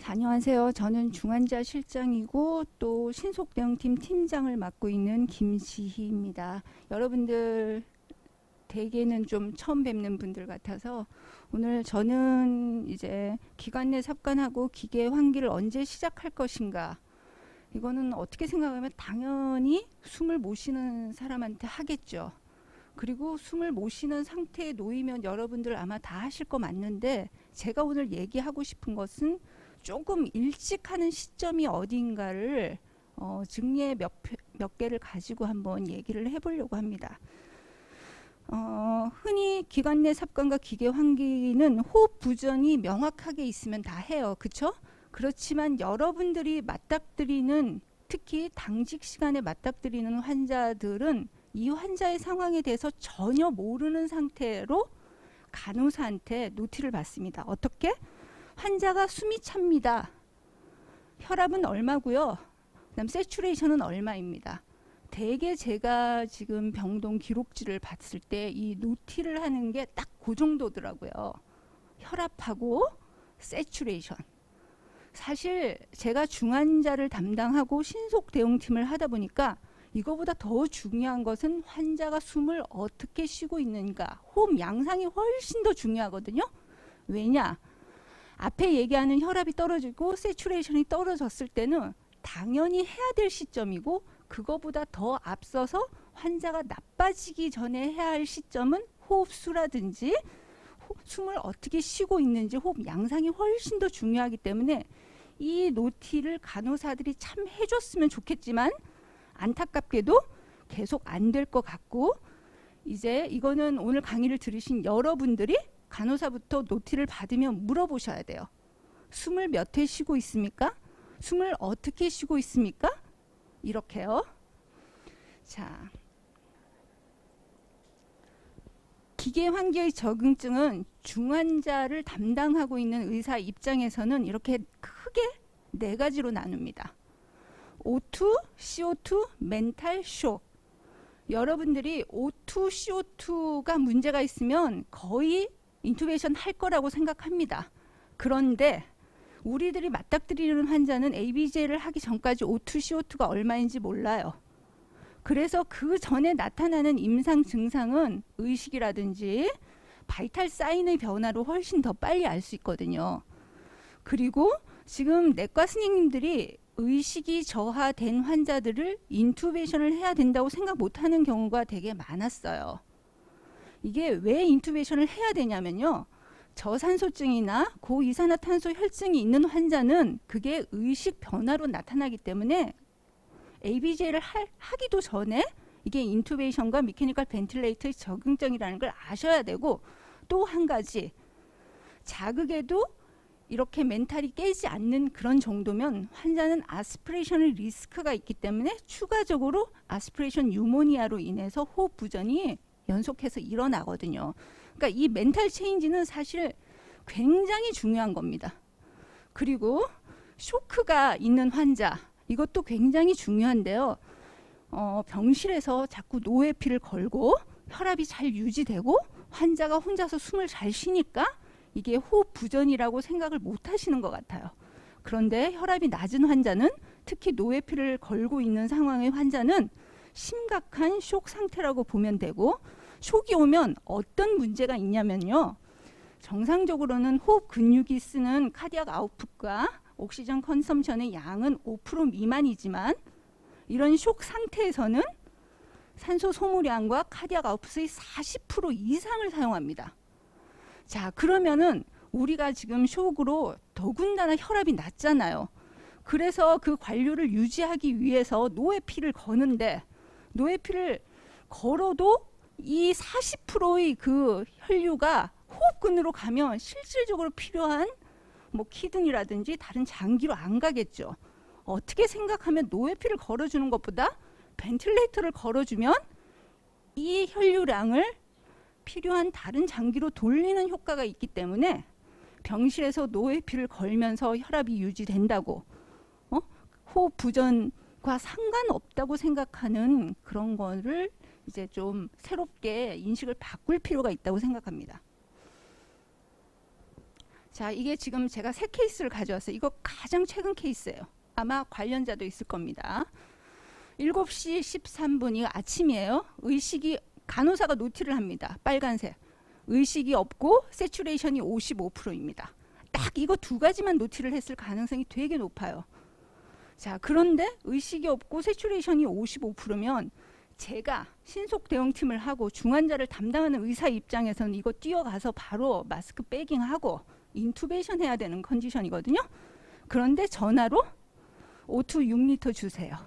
안녕하세요. 저는 중환자 실장이고 또 신속대응팀 팀장을 맡고 있는 김지희입니다. 여러분들 대개는 좀 처음 뵙는 분들 같아서 오늘 저는 이제 기관 내 삽관하고 기계 환기를 언제 시작할 것인가, 이거는 어떻게 생각하면 당연히 숨을 못 쉬는 사람한테 하겠죠. 그리고 숨을 못 쉬는 상태에 놓이면 여러분들 아마 다 하실 거 맞는데, 제가 오늘 얘기하고 싶은 것은 조금 일찍 하는 시점이 어딘가를 증례 몇 개를 가지고 한번 얘기를 해보려고 합니다. 흔히 기관 내 삽관과 기계 환기는 호흡 부전이 명확하게 있으면 다 해요. 그쵸? 그렇지만 여러분들이 맞닥뜨리는, 특히 당직 시간에 맞닥뜨리는 환자들은 이 환자의 상황에 대해서 전혀 모르는 상태로 간호사한테 노티를 받습니다. 어떻게? 환자가 숨이 찹니다. 혈압은 얼마고요? 그다음 세츄레이션은 얼마입니다. 대개 제가 지금 병동 기록지를 봤을 때 이 노티를 하는 게 딱 그 정도더라고요. 혈압하고 세츄레이션. 사실 제가 중환자를 담당하고 신속 대응팀을 하다 보니까 이거보다 더 중요한 것은 환자가 숨을 어떻게 쉬고 있는가, 호흡 양상이 훨씬 더 중요하거든요. 왜냐? 앞에 얘기하는 혈압이 떨어지고 세츄레이션이 떨어졌을 때는 당연히 해야 될 시점이고, 그거보다 더 앞서서 환자가 나빠지기 전에 해야 할 시점은 호흡수라든지 숨을 어떻게 쉬고 있는지 호흡 양상이 훨씬 더 중요하기 때문에 이 노티를 간호사들이 참 해줬으면 좋겠지만 안타깝게도 계속 안 될 것 같고, 이제 이거는 오늘 강의를 들으신 여러분들이 간호사부터 노티를 받으면 물어보셔야 돼요. 숨을 몇 회 쉬고 있습니까? 숨을 어떻게 쉬고 있습니까? 이렇게요. 자, 기계 환기의 적응증은 중환자를 담당하고 있는 의사 입장에서는 이렇게 크게 네 가지로 나눕니다. O2, CO2, 멘탈, 쇼. 여러분들이 O2, CO2가 문제가 있으면 거의 인투베이션 할 거라고 생각합니다. 그런데 우리들이 맞닥뜨리는 환자는 ABJ를 하기 전까지 O2, CO2가 얼마인지 몰라요. 그래서 그 전에 나타나는 임상 증상은 의식이라든지 바이탈 사인의 변화로 훨씬 더 빨리 알 수 있거든요. 그리고 지금 내과 선생님들이 의식이 저하된 환자들을 인투베이션을 해야 된다고 생각 못하는 경우가 되게 많았어요. 이게 왜 인투베이션을 해야 되냐면요, 저산소증이나 고이산화탄소 혈증이 있는 환자는 그게 의식 변화로 나타나기 때문에 ABJ를 하기도 전에 이게 인투베이션과 미케니컬 벤틸레이터의 적응증이라는 걸 아셔야 되고, 또 한 가지, 자극에도 이렇게 멘탈이 깨지 않는 그런 정도면 환자는 아스피레이션의 리스크가 있기 때문에 추가적으로 아스피레이션 유모니아로 인해서 호흡 부전이 연속해서 일어나거든요. 그러니까 이 멘탈 체인지는 사실 굉장히 중요한 겁니다. 그리고 쇼크가 있는 환자, 이것도 굉장히 중요한데요. 병실에서 자꾸 노에피를 걸고 혈압이 잘 유지되고 환자가 혼자서 숨을 잘 쉬니까 이게 호흡 부전이라고 생각을 못 하시는 것 같아요. 그런데 혈압이 낮은 환자는, 특히 노에피를 걸고 있는 상황의 환자는 심각한 쇼크 상태라고 보면 되고, 쇼크가 오면 어떤 문제가 있냐면요, 정상적으로는 호흡 근육이 쓰는 카디악 아웃풋과 옥시전 컨섬션의 양은 5% 미만이지만 이런 쇼크 상태에서는 산소 소모량과 카디악 아웃풋의 40% 이상을 사용합니다. 자, 그러면은 우리가 지금 쇼크로 더군다나 혈압이 낮잖아요. 그래서 그 관료를 유지하기 위해서 노에피를 거는데, 노에피를 걸어도 이 40%의 그 혈류가 호흡근으로 가면 실질적으로 필요한 뭐 키드니라든지 다른 장기로 안 가겠죠. 어떻게 생각하면 노에피를 걸어주는 것보다 벤틸레이터를 걸어주면 이 혈류량을 필요한 다른 장기로 돌리는 효과가 있기 때문에 병실에서 노에피를 걸면서 혈압이 유지된다고, 호흡 부전과 상관없다고 생각하는 그런 거를 이제 좀 새롭게 인식을 바꿀 필요가 있다고 생각합니다. 자, 이게 지금 제가 세 케이스를 가져왔어요. 이거 가장 최근 케이스예요. 아마 관련자도 있을 겁니다. 7시 13분, 이거 아침이에요. 의식이, 간호사가 노티를 합니다. 빨간색. 의식이 없고 세츄레이션이 55%입니다. 딱 이거 두 가지만 노티를 했을 가능성이 되게 높아요. 자, 그런데 의식이 없고 세츄레이션이 55%면 제가 신속 대응팀을 하고 중환자를 담당하는 의사 입장에서는 이거 뛰어가서 바로 마스크 백잉하고 인투베이션 해야 되는 컨디션이거든요. 그런데 전화로 O2 6리터 주세요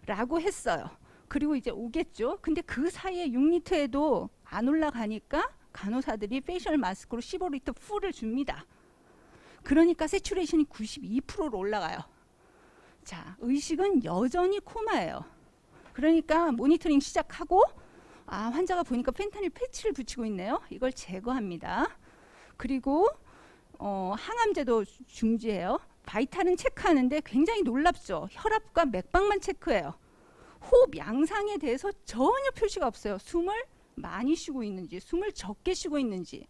라고 했어요. 그리고 이제 오겠죠. 근데 그 사이에 6리터에도 안 올라가니까 간호사들이 페이셜 마스크로 15리터 풀을 줍니다. 그러니까 세츄레이션이 92%로 올라가요. 자, 의식은 여전히 코마예요. 그러니까 모니터링 시작하고, 아, 환자가 보니까 펜타닐 패치를 붙이고 있네요. 이걸 제거합니다. 그리고 항암제도 중지해요. 바이탈은 체크하는데 굉장히 놀랍죠. 혈압과 맥박만 체크해요. 호흡 양상에 대해서 전혀 표시가 없어요. 숨을 많이 쉬고 있는지, 숨을 적게 쉬고 있는지.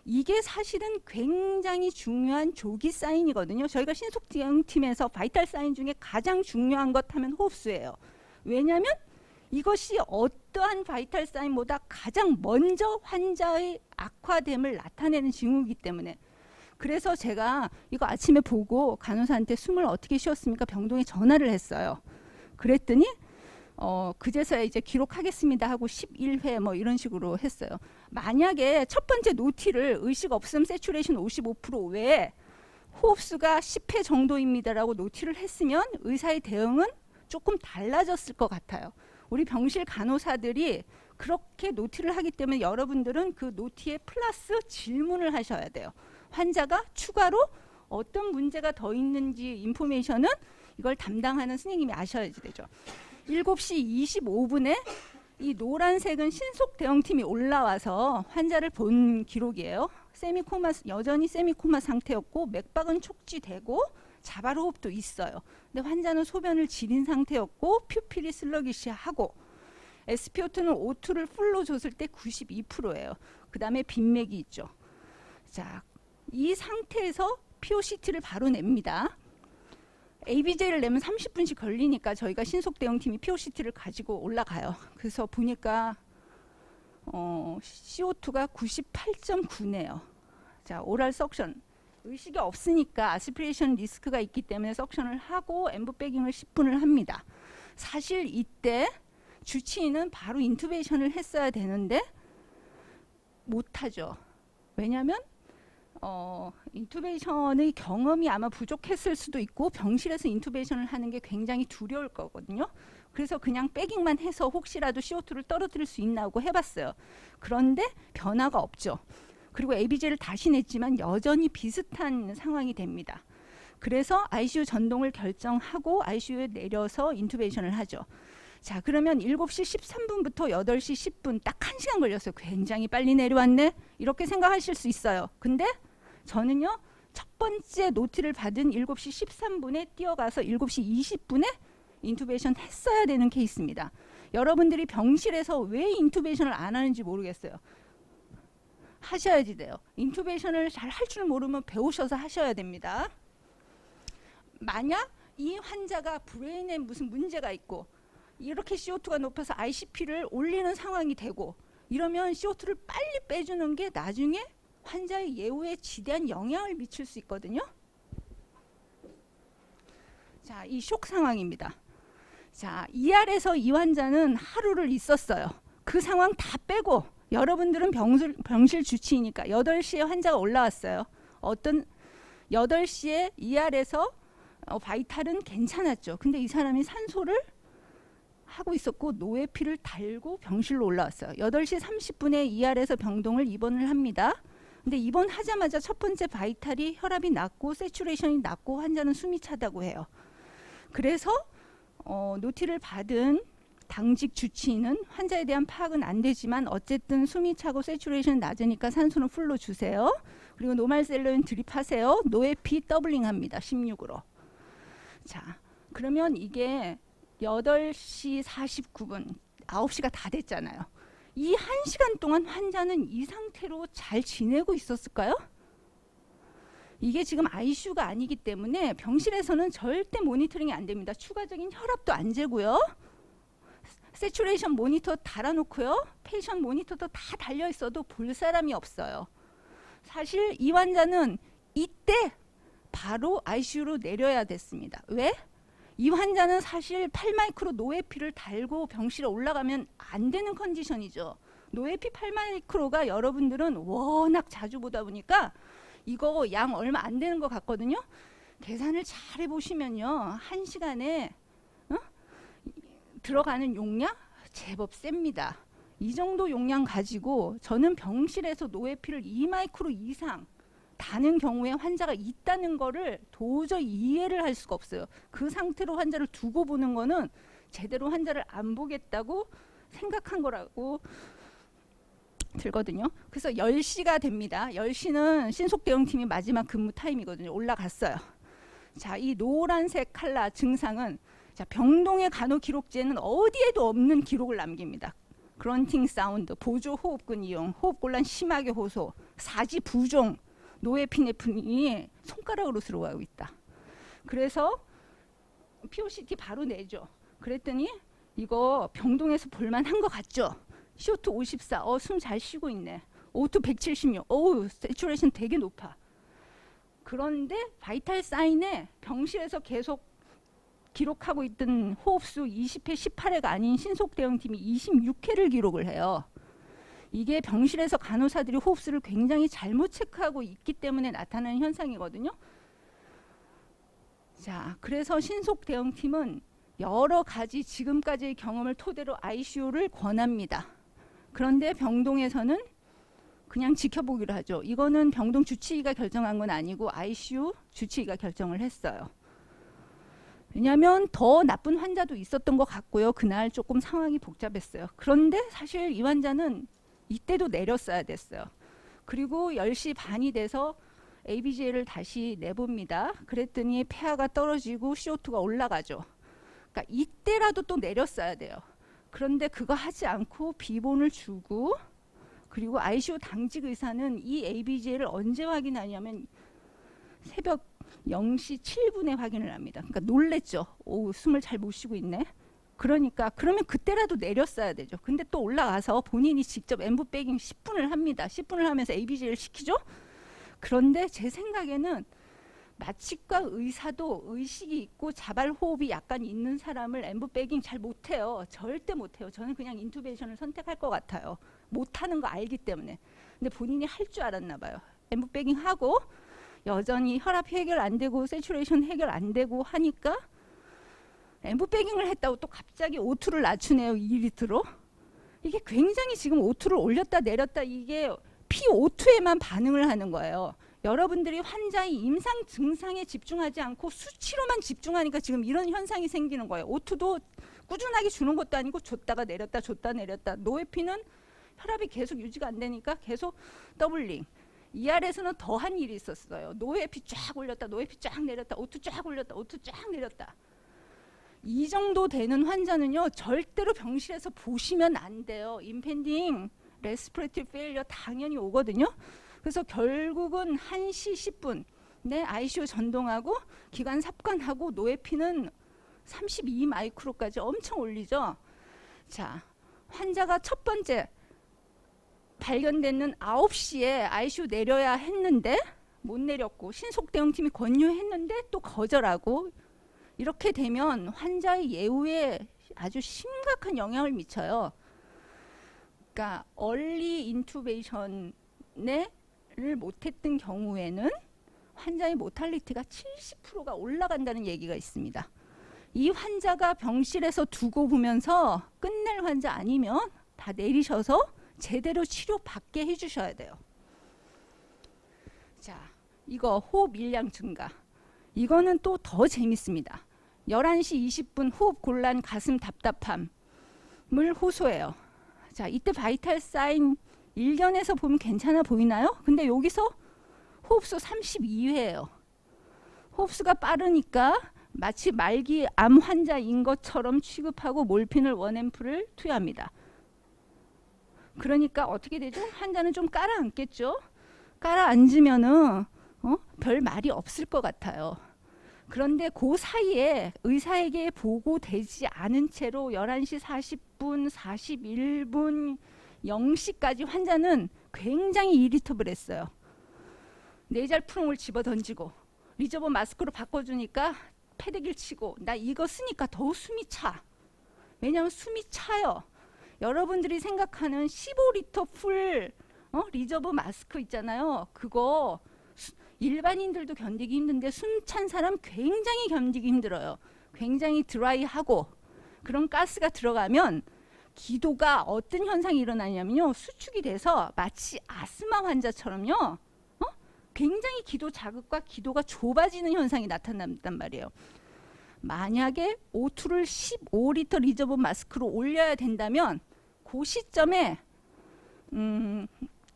이게 사실은 굉장히 중요한 조기 사인이거든요. 저희가 신속 대응팀에서 바이탈 사인 중에 가장 중요한 것 하면 호흡수예요. 왜냐하면 이것이 어떠한 바이탈 사인보다 가장 먼저 환자의 악화됨을 나타내는 징후이기 때문에. 그래서 제가 이거 아침에 보고 간호사한테 숨을 어떻게 쉬었습니까? 병동에 전화를 했어요. 그랬더니 그제서야 이제 기록하겠습니다 하고 11회 뭐 이런 식으로 했어요. 만약에 첫 번째 노티를 의식 없음 세츄레이션 55% 외에 호흡수가 10회 정도입니다라고 노티를 했으면 의사의 대응은 조금 달라졌을 것 같아요. 우리 병실 간호사들이 그렇게 노티를 하기 때문에 여러분들은 그 노티에 플러스 질문을 하셔야 돼요. 환자가 추가로 어떤 문제가 더 있는지 인포메이션은 이걸 담당하는 선생님이 아셔야지 되죠. 7시 25분에 이 노란색은 신속 대응팀이 올라와서 환자를 본 기록이에요. 세미코마, 여전히 세미코마 상태였고 맥박은 촉지되고 자발호흡도 있어요. 근데 환자는 소변을 지린 상태였고 퓨필이 슬러기시하고 SpO2는 O2를 풀로 줬을 때 92%예요. 그 다음에 빈맥이 있죠. 자, 이 상태에서 POCT를 바로 냅니다. ABJ를 내면 30분씩 걸리니까 저희가 신속 대응팀이 POCT를 가지고 올라가요. 그래서 보니까 CO2가 98.9네요. 자, 오랄 석션. 의식이 없으니까 아스피레이션 리스크가 있기 때문에 석션을 하고 엠브백잉을 10분을 합니다. 사실 이때 주치의는 바로 인투베이션을 했어야 되는데 못하죠. 왜냐하면 인투베이션의 경험이 아마 부족했을 수도 있고 병실에서 인투베이션을 하는 게 굉장히 두려울 거거든요. 그래서 그냥 백잉만 해서 혹시라도 CO2를 떨어뜨릴 수 있나고 해봤어요. 그런데 변화가 없죠. 그리고 ABJ를 다시 냈지만 여전히 비슷한 상황이 됩니다. 그래서 ICU 전동을 결정하고 ICU에 내려서 인투베이션을 하죠. 자, 그러면 7시 13분부터 8시 10분 딱 1시간 걸렸어요. 굉장히 빨리 내려왔네. 이렇게 생각하실 수 있어요. 근데 저는요, 첫 번째 노티를 받은 7시 13분에 뛰어가서 7시 20분에 인투베이션 했어야 되는 케이스입니다. 여러분들이 병실에서 왜 인투베이션을 안 하는지 모르겠어요. 하셔야지 돼요. 인투베이션을 잘 할 줄 모르면 배우셔서 하셔야 됩니다. 만약 이 환자가 브레인에 무슨 문제가 있고 이렇게 CO2가 높아서 ICP를 올리는 상황이 되고 이러면 CO2를 빨리 빼주는 게 나중에 환자의 예후에 지대한 영향을 미칠 수 있거든요. 자, 이 쇼크 상황입니다. 자, ER에서 이 환자는 하루를 있었어요. 그 상황 다 빼고 여러분들은 병실 주치의니까 8시에 환자가 올라왔어요. 8시에 ER에서 바이탈은 괜찮았죠. 근데 이 사람이 산소를 하고 있었고 노에피를 달고 병실로 올라왔어요. 8시 30분에 ER에서 병동을 입원을 합니다. 근데 입원하자마자 첫 번째 바이탈이 혈압이 낮고 세츄레이션이 낮고 환자는 숨이 차다고 해요. 그래서 노티를 받은 당직 주치의는 환자에 대한 파악은 안 되지만 어쨌든 숨이 차고 세츄레이션 낮으니까 산소는 풀로 주세요. 그리고 노말셀로인 드립하세요. 노에피 더블링 합니다. 16으로. 자, 그러면 이게 8시 49분, 9시가 다 됐잖아요. 이 1시간 동안 환자는 이 상태로 잘 지내고 있었을까요? 이게 지금 ICU가 아니기 때문에 병실에서는 절대 모니터링이 안 됩니다. 추가적인 혈압도 안 재고요. 세츄레이션 모니터 달아놓고요. 페이션 모니터도 다 달려 있어도 볼 사람이 없어요. 사실 이 환자는 이때 바로 ICU로 내려야 됐습니다. 왜? 이 환자는 사실 8마이크로 노에피를 달고 병실에 올라가면 안 되는 컨디션이죠. 노에피 8마이크로가 여러분들은 워낙 자주 보다 보니까 이거 양 얼마 안 되는 것 같거든요. 계산을 잘 해보시면요. 1시간에 들어가는 용량 제법 셉니다. 이 정도 용량 가지고 저는 병실에서 노에피를 2마이크로 이상 다는 경우에 환자가 있다는 거를 도저히 이해를 할 수가 없어요. 그 상태로 환자를 두고 보는 거는 제대로 환자를 안 보겠다고 생각한 거라고 들거든요. 그래서 10시가 됩니다. 10시는 신속대응팀이 마지막 근무 타임이거든요. 올라갔어요. 자, 이 노란색 칼라 증상은 자, 병동의 간호 기록지에는 어디에도 없는 기록을 남깁니다. 그런팅 사운드, 보조 호흡근 이용, 호흡곤란 심하게 호소, 사지 부종, 노에피네프린이 손가락으로 들어가고 있다. 그래서 POCT 바로 내죠. 그랬더니 이거 병동에서 볼만한 것 같죠? CO2 54, 숨 잘 쉬고 있네. O2 176, 세츄레이션 되게 높아. 그런데 바이탈 사인에 병실에서 계속 기록하고 있던 호흡수 20회, 18회가 아닌 신속대응팀이 26회를 기록을 해요. 이게 병실에서 간호사들이 호흡수를 굉장히 잘못 체크하고 있기 때문에 나타나는 현상이거든요. 자, 그래서 신속대응팀은 여러 가지 지금까지의 경험을 토대로 ICU를 권합니다. 그런데 병동에서는 그냥 지켜보기로 하죠. 이거는 병동 주치의가 결정한 건 아니고 ICU 주치의가 결정을 했어요. 왜냐하면 더 나쁜 환자도 있었던 것 같고요. 그날 조금 상황이 복잡했어요. 그런데 사실 이 환자는 이때도 내렸어야 됐어요. 그리고 10시 반이 돼서 ABG를 다시 내봅니다. 그랬더니 폐하가 떨어지고 CO2가 올라가죠. 그러니까 이때라도 또 내렸어야 돼요. 그런데 그거 하지 않고 비본을 주고, 그리고 ICU 당직 의사는 이 ABG를 언제 확인하냐면 새벽 0시 7분에 확인을 합니다. 그러니까 놀랬죠. 오, 숨을 잘 못 쉬고 있네. 그러니까 그러면 그때라도 내렸어야 되죠. 근데 또 올라가서 본인이 직접 엠브 백잉 10분을 합니다. 10분을 하면서 ABG를 시키죠. 그런데 제 생각에는 마취과 의사도 의식이 있고 자발 호흡이 약간 있는 사람을 엠브 백잉 잘 못해요. 절대 못해요. 저는 그냥 인투베이션을 선택할 것 같아요. 못하는 거 알기 때문에. 근데 본인이 할 줄 알았나 봐요. 엠브 백잉 하고 여전히 혈압 해결 안 되고 세츄레이션 해결 안 되고 하니까 엠브 백잉을 했다고 또 갑자기 O2를 낮추네요. 2리터로. 이게 굉장히 지금 O2를 올렸다 내렸다, 이게 PO2에만 반응을 하는 거예요. 여러분들이 환자의 임상 증상에 집중하지 않고 수치로만 집중하니까 지금 이런 현상이 생기는 거예요. O2도 꾸준하게 주는 것도 아니고 줬다가 내렸다 줬다 내렸다. 노에피는 혈압이 계속 유지가 안 되니까 계속 더블링. ER에서는 더한 일이 있었어요. 노에피 쫙 올렸다 노에피 쫙 내렸다, O2 쫙 올렸다 O2 쫙 내렸다. 이 정도 되는 환자는요, 절대로 병실에서 보시면 안 돼요. 임펜딩 레스피레이터리 페일리어 당연히 오거든요. 그래서 결국은 1시 10분에 ICU 전동하고 기관 삽관하고 노에피는 32 마이크로까지 엄청 올리죠. 자, 환자가 첫 번째 발견되는 9시에 ICU 내려야 했는데 못 내렸고, 신속대응팀이 권유했는데 또 거절하고, 이렇게 되면 환자의 예후에 아주 심각한 영향을 미쳐요. 그러니까 얼리 인투베이션을 못했던 경우에는 환자의 모탈리티가 70%가 올라간다는 얘기가 있습니다. 이 환자가 병실에서 두고 보면서 끝낼 환자 아니면 다 내리셔서 제대로 치료받게 해주셔야 돼요. 자, 이거 호흡 일량 증가. 이거는 또 더 재밌습니다. 11시 20분 호흡 곤란, 가슴 답답함을 호소해요. 자, 이때 바이탈 사인 일견에서 보면 괜찮아 보이나요? 근데 여기서 호흡수 32회예요. 호흡수가 빠르니까 마치 말기 암 환자인 것처럼 취급하고 몰핀을 1앰프를 투여합니다. 그러니까 어떻게 되죠? 환자는 좀 깔아앉겠죠. 깔아앉으면은 별 말이 없을 것 같아요. 그런데 그 사이에 의사에게 보고되지 않은 채로 11시 40분, 41분, 0시까지 환자는 굉장히 이리터블했어요. 네이잘 프롱을 집어 던지고 리저버 마스크로 바꿔주니까 패대기를 치고 나 이거 쓰니까 더 숨이 차. 왜냐하면 숨이 차요. 여러분들이 생각하는 15리터 풀 리저버 마스크 있잖아요. 그거 일반인들도 견디기 힘든데 숨 찬 사람 굉장히 견디기 힘들어요. 굉장히 드라이하고 그런 가스가 들어가면 기도가 어떤 현상이 일어나냐면요. 수축이 돼서 마치 아스마 환자처럼요. 굉장히 기도 자극과 기도가 좁아지는 현상이 나타난단 말이에요. 만약에 O2를 15리터 리저버 마스크로 올려야 된다면 그 시점에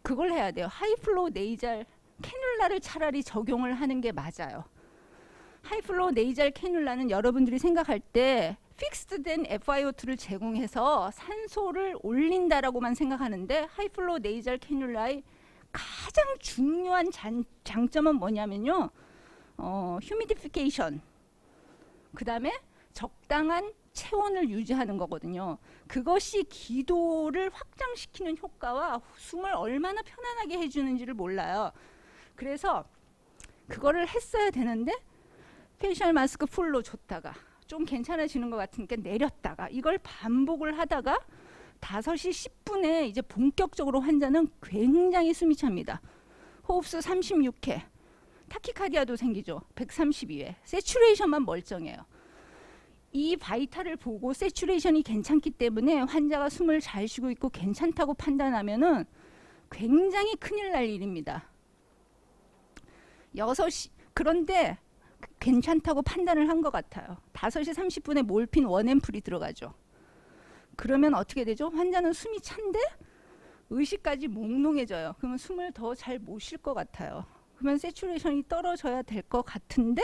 그걸 해야 돼요. 하이플로우 네이잘 캐뉼라를 차라리 적용을 하는 게 맞아요. 하이플로우 네이잘 캐뉼라는 여러분들이 생각할 때 픽스드된 FiO2를 제공해서 산소를 올린다라고만 생각하는데 하이플로우 네이잘 캐뉼라의 가장 중요한 장점은 뭐냐면요. 휴미디피케이션, 그 다음에 적당한 체온을 유지하는 거거든요. 그것이 기도를 확장시키는 효과와 숨을 얼마나 편안하게 해주는지를 몰라요. 그래서 그거를 했어야 되는데 페이셜 마스크 풀로 줬다가 좀 괜찮아지는 것 같으니까 내렸다가 이걸 반복을 하다가 5시 10분에 이제 본격적으로 환자는 굉장히 숨이 찹니다. 호흡수 36회, 타키카디아도 생기죠. 132회, 세츄레이션만 멀쩡해요. 이 바이탈을 보고 세츄레이션이 괜찮기 때문에 환자가 숨을 잘 쉬고 있고 괜찮다고 판단하면은 굉장히 큰일 날 일입니다. 6시, 그런데 괜찮다고 판단을 한 것 같아요. 5시 30분에 몰핀 원앰플이 들어가죠. 그러면 어떻게 되죠? 환자는 숨이 찬데 의식까지 몽롱해져요. 그러면 숨을 더 잘 못 쉴 것 같아요. 그러면 세츄레이션이 떨어져야 될 것 같은데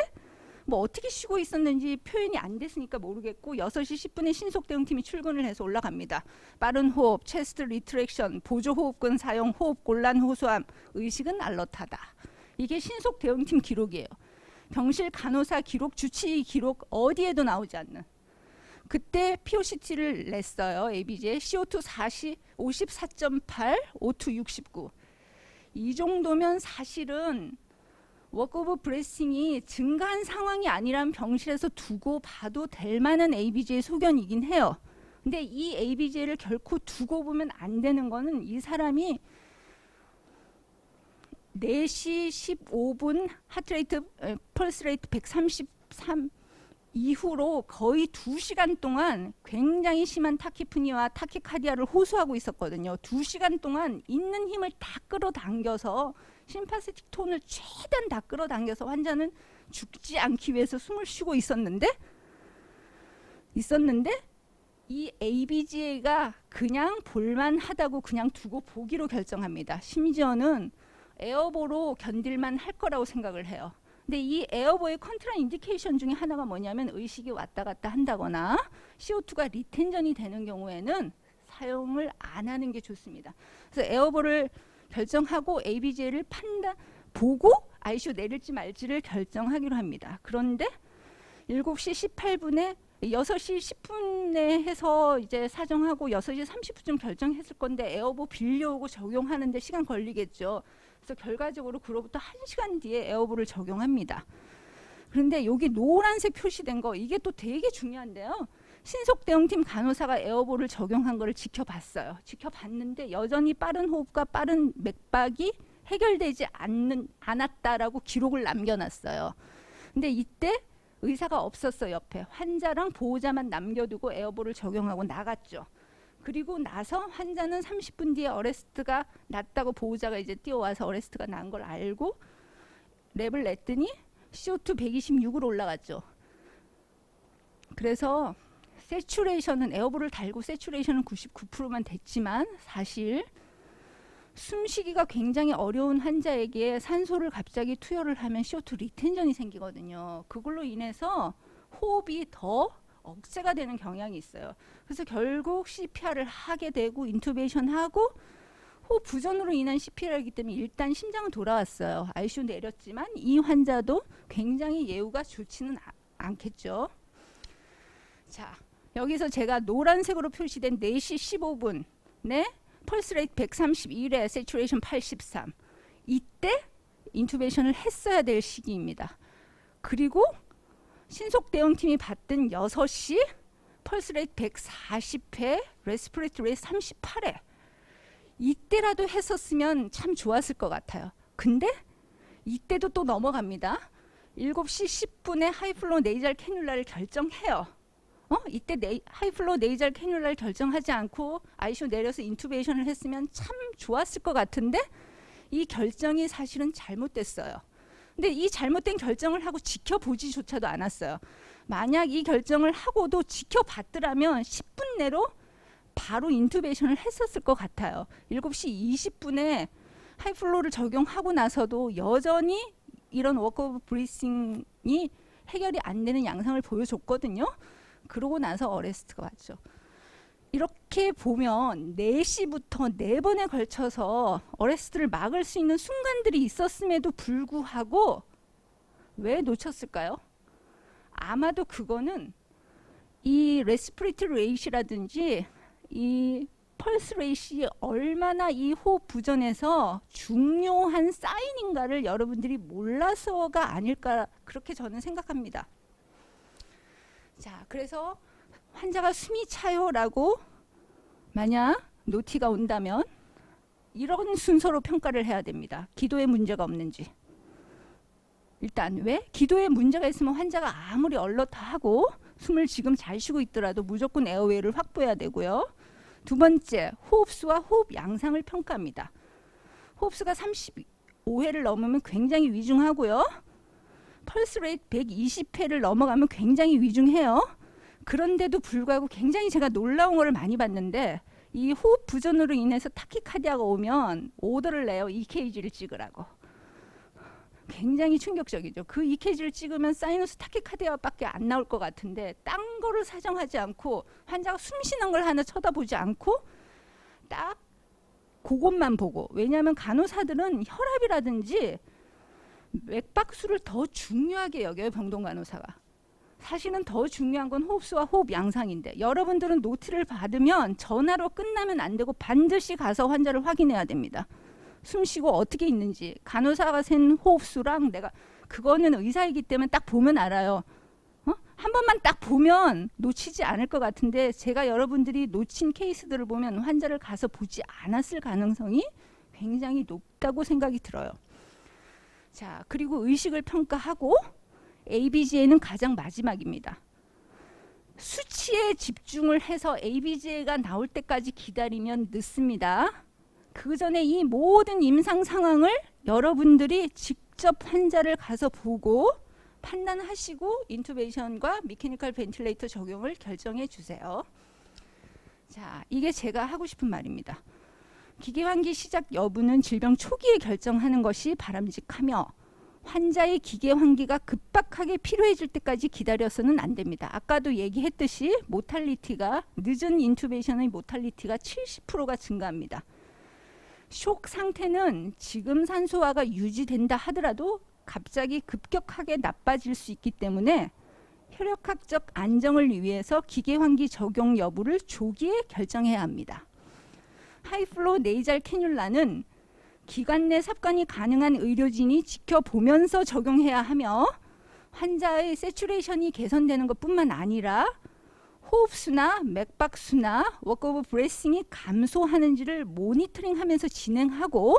뭐 어떻게 쉬고 있었는지 표현이 안 됐으니까 모르겠고 6시 10분에 신속대응팀이 출근을 해서 올라갑니다. 빠른 호흡, 체스트 리트랙션, 보조호흡근 사용, 호흡 곤란 호소함, 의식은 알러트하다. 이게 신속대응팀 기록이에요. 병실 간호사 기록, 주치의 기록 어디에도 나오지 않는. 그때 POCT를 냈어요. ABG에 CO2 54.8, O2 69. 이 정도면 사실은 워크 오브 브레싱이 증가한 상황이 아니라면 병실에서 두고 봐도 될 만한 ABG의 소견이긴 해요. 근데 이 ABG를 결코 두고 보면 안 되는 거는 이 사람이 4시 15분 하트레이트, 펄스레이트 133 이후로 거의 2시간 동안 굉장히 심한 타키프니와 타키카디아를 호소하고 있었거든요. 2시간 동안 있는 힘을 다 끌어당겨서 심파세틱 톤을 최대한 다 끌어당겨서 환자는 죽지 않기 위해서 숨을 쉬고 있었는데 이 ABGA가 그냥 볼만하다고 그냥 두고 보기로 결정합니다. 심지어는 에어보로 견딜만 할 거라고 생각을 해요. 근데 이 에어보의 컨트라 인디케이션 중에 하나가 뭐냐면 의식이 왔다 갔다 한다거나 CO2가 리텐전이 되는 경우에는 사용을 안 하는 게 좋습니다. 그래서 에어보를 결정하고 ABG를 보고 ICU 내릴지 말지를 결정하기로 합니다. 그런데 7시 18분에 6시 10분에 해서 이제 사정하고 6시 30분쯤 결정했을 건데 에어보 빌려오고 적용하는데 시간 걸리겠죠. 그래서 결과적으로 그로부터 1시간 뒤에 에어보를 적용합니다. 그런데 여기 노란색 표시된 거 이게 또 되게 중요한데요. 신속대응팀 간호사가 에어보를 적용한 거를 지켜봤어요. 지켜봤는데 여전히 빠른 호흡과 빠른 맥박이 해결되지 않았다라고 기록을 남겨놨어요. 근데 이때 의사가 없었어. 옆에 환자랑 보호자만 남겨두고 에어보를 적용하고 나갔죠. 그리고 나서 환자는 30분 뒤에 어레스트가 났다고 보호자가 이제 뛰어와서 어레스트가 난 걸 알고 랩을 냈더니 CO2 126으로 올라갔죠. 그래서 세츄레이션은 에어보를 달고 세츄레이션은 99%만 됐지만 사실 숨쉬기가 굉장히 어려운 환자에게 산소를 갑자기 투여를 하면 CO2 리텐전이 생기거든요. 그걸로 인해서 호흡이 더 억제가 되는 경향이 있어요. 그래서 결국 CPR을 하게 되고 인투베이션 하고 호흡 부전으로 인한 CPR이기 때문에 일단 심장은 돌아왔어요. ICU 내렸지만 이 환자도 굉장히 예후가 좋지는 않겠죠. 자, 여기서 제가 노란색으로 표시된 4시 15분 네, 펄스 레이트 131에 세츄레이션 83. 이때 인투베이션을 했어야 될 시기입니다. 그리고 신속 대응팀이 봤던 6시 펄스 레이트 140회 레스피레이터리 레이트 38회 이때라도 했었으면 참 좋았을 것 같아요. 근데 이때도 또 넘어갑니다. 7시 10분에 하이플로우 네이잘 캐뉼라를 결정해요. 이때 하이플로우 네이잘 캐뉼라를 결정하지 않고 ICU 내려서 인투베이션을 했으면 참 좋았을 것 같은데 이 결정이 사실은 잘못됐어요. 근데 이 잘못된 결정을 하고 지켜보지조차도 않았어요. 만약 이 결정을 하고도 지켜봤더라면 10분 내로 바로 인투베이션을 했었을 것 같아요. 7시 20분에 하이플로우를 적용하고 나서도 여전히 이런 워크 오브 브리싱이 해결이 안 되는 양상을 보여줬거든요. 그러고 나서 어레스트가 왔죠. 이렇게 보면 4시부터 4번에 걸쳐서 어레스트를 막을 수 있는 순간들이 있었음에도 불구하고 왜 놓쳤을까요? 아마도 그거는 이 레스피레이터리 레이시라든지 이 펄스 레이시 얼마나 이 호흡 부전에서 중요한 사인인가를 여러분들이 몰라서가 아닐까 그렇게 저는 생각합니다. 자, 그래서 환자가 숨이 차요라고 만약 노티가 온다면 이런 순서로 평가를 해야 됩니다. 기도에 문제가 없는지. 일단 왜? 기도에 문제가 있으면 환자가 아무리 얼럿하고 숨을 지금 잘 쉬고 있더라도 무조건 에어웨이를 확보해야 되고요. 두 번째, 호흡수와 호흡 양상을 평가합니다. 호흡수가 35회를 넘으면 굉장히 위중하고요. 펄스 레이트 120회를 넘어가면 굉장히 위중해요. 그런데도 불구하고 굉장히 제가 놀라운 거를 많이 봤는데 이 호흡 부전으로 인해서 타키카디아가 오면 오더를 내요. EKG를 찍으라고. 굉장히 충격적이죠. 그 EKG를 찍으면 사이너스 타키카디아밖에 안 나올 것 같은데 딴 거를 사정하지 않고 환자가 숨 쉬는 걸 하나 쳐다보지 않고 딱 그것만 보고, 왜냐하면 간호사들은 혈압이라든지 맥박수를 더 중요하게 여겨요. 병동 간호사가. 사실은 더 중요한 건 호흡수와 호흡 양상인데 여러분들은 노티를 받으면 전화로 끝나면 안 되고 반드시 가서 환자를 확인해야 됩니다. 숨 쉬고 어떻게 있는지 간호사가 센 호흡수랑 내가 그거는 의사이기 때문에 딱 보면 알아요. 한 번만 딱 보면 놓치지 않을 것 같은데 제가 여러분들이 놓친 케이스들을 보면 환자를 가서 보지 않았을 가능성이 굉장히 높다고 생각이 들어요. 자, 그리고 의식을 평가하고 ABGA는 가장 마지막입니다. 수치에 집중을 해서 ABGA가 나올 때까지 기다리면 늦습니다. 그 전에 이 모든 임상 상황을 여러분들이 직접 환자를 가서 보고 판단하시고 인투베이션과 미케니컬 벤틸레이터 적용을 결정해 주세요. 자, 이게 제가 하고 싶은 말입니다. 기계환기 시작 여부는 질병 초기에 결정하는 것이 바람직하며 환자의 기계환기가 급박하게 필요해질 때까지 기다려서는 안 됩니다. 아까도 얘기했듯이 모탈리티가 늦은 인투베이션의 모탈리티가 70%가 증가합니다. 쇼크 상태는 지금 산소화가 유지된다 하더라도 갑자기 급격하게 나빠질 수 있기 때문에 혈액학적 안정을 위해서 기계환기 적용 여부를 조기에 결정해야 합니다. 하이플로우 네이잘 캐뉼라는 기관 내 삽관이 가능한 의료진이 지켜보면서 적용해야 하며 환자의 세츄레이션이 개선되는 것뿐만 아니라 호흡수나 맥박수나 워크 오브 브레싱이 감소하는지를 모니터링하면서 진행하고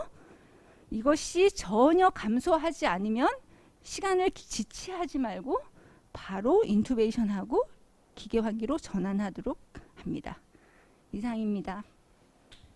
이것이 전혀 감소하지 않으면 시간을 지체하지 말고 바로 인투베이션하고 기계환기로 전환하도록 합니다. 이상입니다.